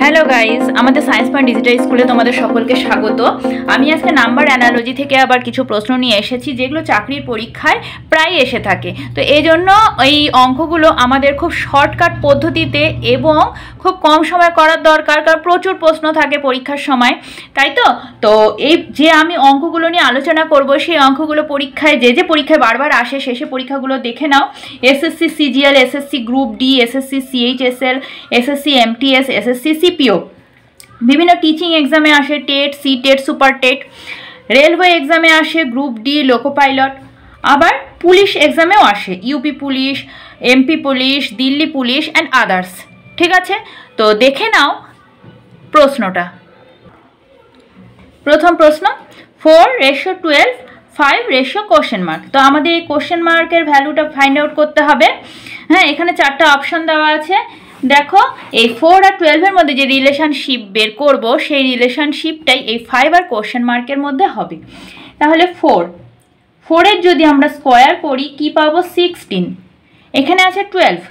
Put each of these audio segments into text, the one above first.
Hello guys, আমাদের science point digital স্কুলে তোমাদের সকলকে স্বাগত। আমি আজকে নাম্বার অ্যানালজি থেকে আবার কিছু প্রশ্ন নিয়ে এসেছি যেগুলো চাকরির পরীক্ষায় প্রায় এসে থাকে। তো এই জন্য এই অঙ্কগুলো আমাদের খুব শর্টকাট পদ্ধতিতে এবং খুব কম সময় করার দরকার, কারণ প্রচুর প্রশ্ন থাকে পরীক্ষার সময়, তাই তো এই যে আমি অঙ্কগুলো নিয়ে আলোচনা করব সেই অঙ্কগুলো পরীক্ষায় যে পরীক্ষায় বারবার আসে শেষে পরীক্ষাগুলো দেখে নাও। SSC CGL, SSC group D, SSC CHSL, SSC MTS, SSC CPO, বিভিন্ন টিচিং এক্সামে আসে TET, C TET, super TET, railway এক্সামে আসে গ্রুপ ডি, লোকো পাইলট, আবার পুলিশ এক্সামেও আসে UP police, MP police, Delhi police and others. ঠিক আছে, তো দেখে নাও প্রশ্নটা। প্রথম প্রশ্ন, 4:12, 5 কোশ্চেন মার্ক। তো আমাদের এই কোশ্চেন মার্কের ভ্যালুটা ফাইন্ড আউট করতে হবে। হ্যাঁ, এখানে চারটা অপশন দেওয়া আছে। দেখো, এই 4 আর 12-এর মধ্যে যে রিলেশনশিপ বের করব সেই রিলেশনশিপটাই এই 5 আর কোশ্চেন মার্কের মধ্যে হবে। তাহলে 4-এর যদি আমরা স্কোয়ার করি কি পাবো? 16। এখানে আছে 12,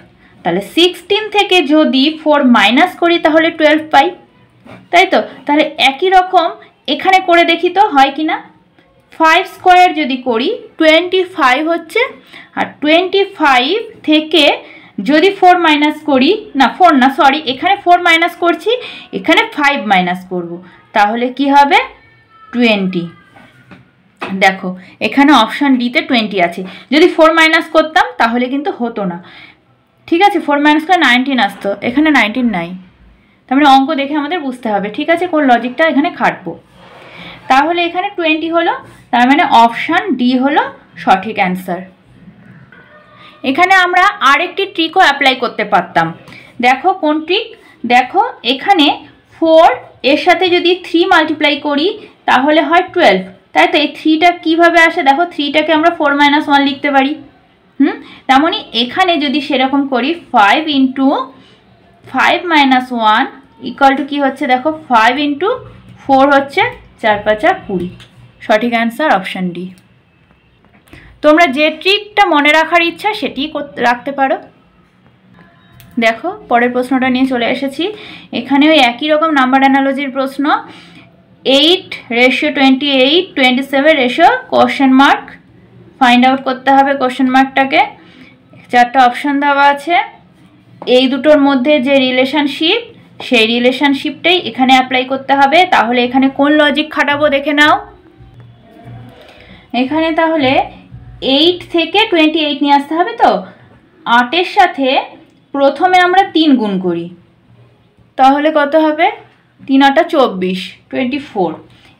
তাহলে 16 থেকে যদি 4 মাইনাস করি তাহলে 12 পাই, তাই তো? তাহলে একই রকম এখানে করে দেখি তো হয় কি না। 5 স্কোয়ার যদি করি 25 হচ্ছে, আর 25 থেকে যদি 4 মাইনাস করি, না 4 না সরি, এখানে 4 মাইনাস করছি, এখানে 5 মাইনাস করব, তাহলে কি হবে? 20। দেখো এখানে অপশান ডিতে 20 আছে। যদি 4 মাইনাস করতাম তাহলে কিন্তু হতো না। ঠিক আছে, 4 মাইনাস করে 19 আসতো, এখানে 19 নাই। তার মানে অঙ্ক দেখে আমাদের বুঝতে হবে, ঠিক আছে, কোন লজিকটা এখানে খাটবো। তাহলে এখানে 20 হলো, তার মানে অপশান ডি হলো সঠিক অ্যান্সার। এখানে আমরা আরেকটি ট্রিকও অ্যাপ্লাই করতে পারতাম। দেখো কোন ট্রিক? দেখো এখানে 4 এর সাথে যদি 3 মাল্টিপ্লাই করি তাহলে হয় 12, তাই তো? এই 3টা কীভাবে আসে? দেখো 3টাকে আমরা 4 - 1 লিখতে পারি। তেমনই এখানে যদি সেরকম করি 5 × 5 - 1 ইকুয়াল টু কী হচ্ছে? দেখো 5 × 4 হচ্ছে 4 × 5 = 20। সঠিক অ্যান্সার অপশান ডি। তোমরা যে ট্রিকটা মনে রাখার ইচ্ছা সেটি রাখতে পারো। দেখো পরের প্রশ্নটা নিয়ে চলে এসেছি। এখানে ওই একই রকম নাম্বার অ্যানালজির প্রশ্ন। 8:28, 27 কোশ্চেন মার্ক ফাইন্ড আউট করতে হবে। কোশ্চেন মার্কটাকে চারটা অপশান দেওয়া আছে। এই দুটোর মধ্যে যে রিলেশনশিপ সেই রিলেশনশিপটাই এখানে অ্যাপ্লাই করতে হবে। তাহলে এখানে কোন লজিক খাটাবো দেখে নাও। এখানে তাহলে 8 থেকে 28 নিয়ে আসতে হবে। তো 8-এর সাথে প্রথমে আমরা 3 গুণ করি, তাহলে কত হবে? 3 × 8 = 24, 24।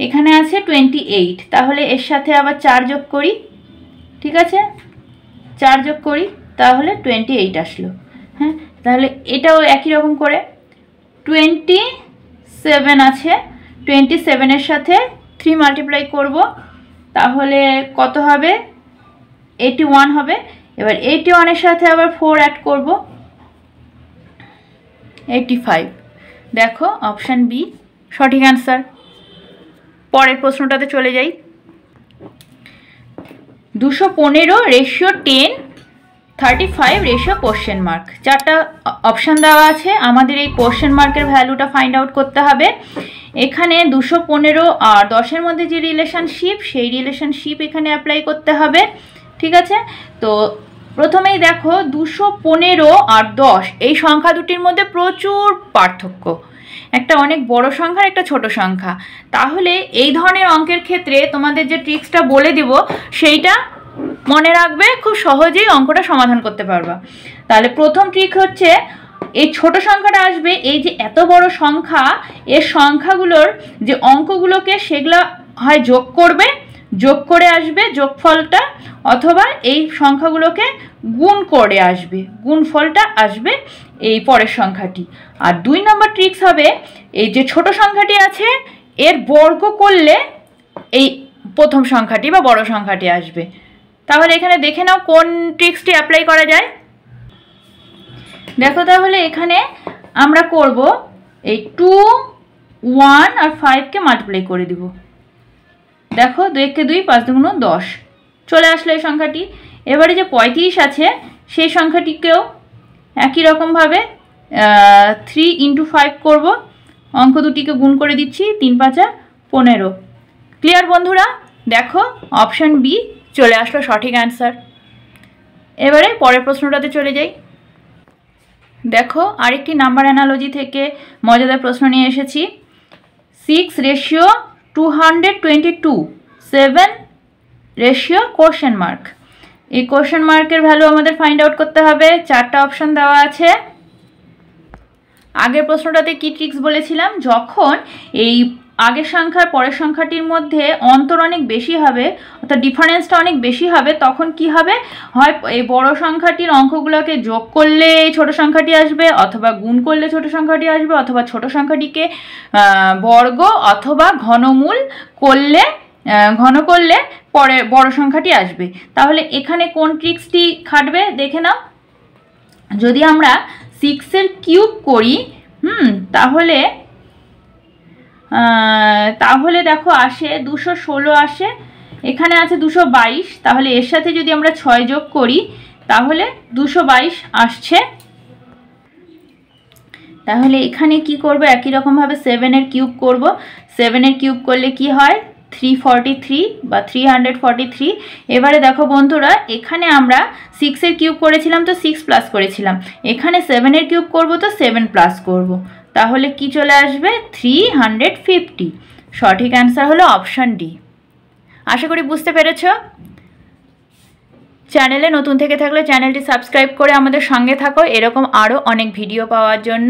এখানে আছে 28, তাহলে এর সাথে আবার 4 যোগ করি। ঠিক আছে, 4 যোগ করি, তাহলে 28 আসলো। হ্যাঁ, তাহলে এটাও একই রকম করে 27 আছে, 27-এর সাথে 3 মাল্টিপ্লাই করব, তাহলে কত হবে? 81 হবে। এবার 81-এর সাথে আবার 4 অ্যাড করব, 85। দেখো অপশান বি সঠিক অ্যান্সার। পরের প্রশ্নটাতে চলে যাই। 215:10, 35 কোশ্চেন মার্ক। চারটা অপশান দেওয়া আছে, আমাদের এই কোশ্চেন মার্কের ভ্যালুটা ফাইন্ড আউট করতে হবে। এখানে 215 আর 10-এর মধ্যে যে রিলেশনশিপ সেই রিলেশনশিপ এখানে অ্যাপ্লাই করতে হবে। ঠিক আছে, তো প্রথমেই দেখো 215 আর 10 এই সংখ্যা দুটির মধ্যে প্রচুর পার্থক্য। একটা অনেক বড় সংখ্যা, একটা ছোট সংখ্যা। তাহলে এই ধরনের অঙ্কের ক্ষেত্রে তোমাদের যে ট্রিক্সটা বলে দেব সেইটা মনে রাখবে, খুব সহজেই অঙ্কটা সমাধান করতে পারবা। তাহলে প্রথম ট্রিক হচ্ছে, এই ছোট সংখ্যাটা আসবে, এই যে এত বড় সংখ্যা, এর সংখ্যাগুলোর যে অঙ্কগুলোকে সেগুলো হয় যোগ করবে, যোগ করে আসবে যোগফলটা, অথবা এই সংখ্যাগুলোকে গুণ করে আসবে, গুণফলটা আসবে এই পরের সংখ্যাটি। আর 2 নম্বর ট্রিক্স হবে, এই যে ছোট সংখ্যাটি আছে এর বর্গ করলে এই প্রথম সংখ্যাটি বা বড় সংখ্যাটি আসবে। তাহলে এখানে দেখে নাও কোন ট্রিক্সটি অ্যাপ্লাই করা যায়। দেখো তাহলে এখানে আমরা করব এই 2, 1 আর 5কে মাল্টিপ্লাই করে দিব। দেখো 2 × 2 = 5 × 2 = 10 চলে আসলো এই সংখ্যাটি। এবারে যে 35 আছে সেই সংখ্যাটিকেও একই রকমভাবে 3 × 5 করব, অঙ্ক দুটিকে গুণ করে দিচ্ছি, 3 5 15। ক্লিয়ার বন্ধুরা? দেখো অপশান বি চলে আসলো সঠিক অ্যান্সার। এবারে পরের প্রশ্নটাতে চলে যাই। দেখো আরেকটি নাম্বার অ্যানালজি থেকে মজাদার প্রশ্ন নিয়ে এসেছি। 6:222, 7:? এই কোশ্চেন মার্কের ভ্যালু আমাদের ফাইন্ড আউট করতে হবে। 4টা অপশন দেওয়া আছে। আগের প্রশ্নটাতে কি ট্রিক্স বলেছিলাম, যখন এই আগের সংখ্যার পরের সংখ্যাটির মধ্যে অন্তর অনেক বেশি হবে অর্থাৎ ডিফারেন্সটা অনেক বেশি হবে, তখন কি হবে, হয় এই বড় সংখ্যাটির অঙ্কগুলোকে যোগ করলে এই ছোট সংখ্যাটি আসবে, অথবা গুণ করলে ছোট সংখ্যাটি আসবে, অথবা ছোট সংখ্যাটিকে বর্গ অথবা ঘনমূল করলে পরে বড় সংখ্যাটি আসবে। তাহলে এখানে কোন ট্রিক্সটি খাটবে দেখে নাও। যদি আমরা 6-এর কিউব করি তাহলে দেখো আসে 216 আসে, এখানে আছে 222, তাহলে এর সাথে যদি আমরা 6 যোগ করি তাহলে 222 আসছে। তাহলে এখানে কি করব, একই রকমভাবে 7-এর কিউব করব। 7-এর কিউব করলে কি হয়, 343 বা 343। এবারে দেখো বন্ধুরা, এখানে আমরা 6-এর কিউব করেছিলাম তো 6 প্লাস করেছিলাম, এখানে 7-এর কিউব করব তো 7 প্লাস করব, তাহলে কি চলে আসবে, 350। সঠিক অ্যান্সার হলো অপশান ডি। আশা করি বুঝতে পেরেছ। চ্যানেলে নতুন থেকে থাকলে চ্যানেলটি সাবস্ক্রাইব করে আমাদের সঙ্গে থাকো এরকম আরও অনেক ভিডিও পাওয়ার জন্য।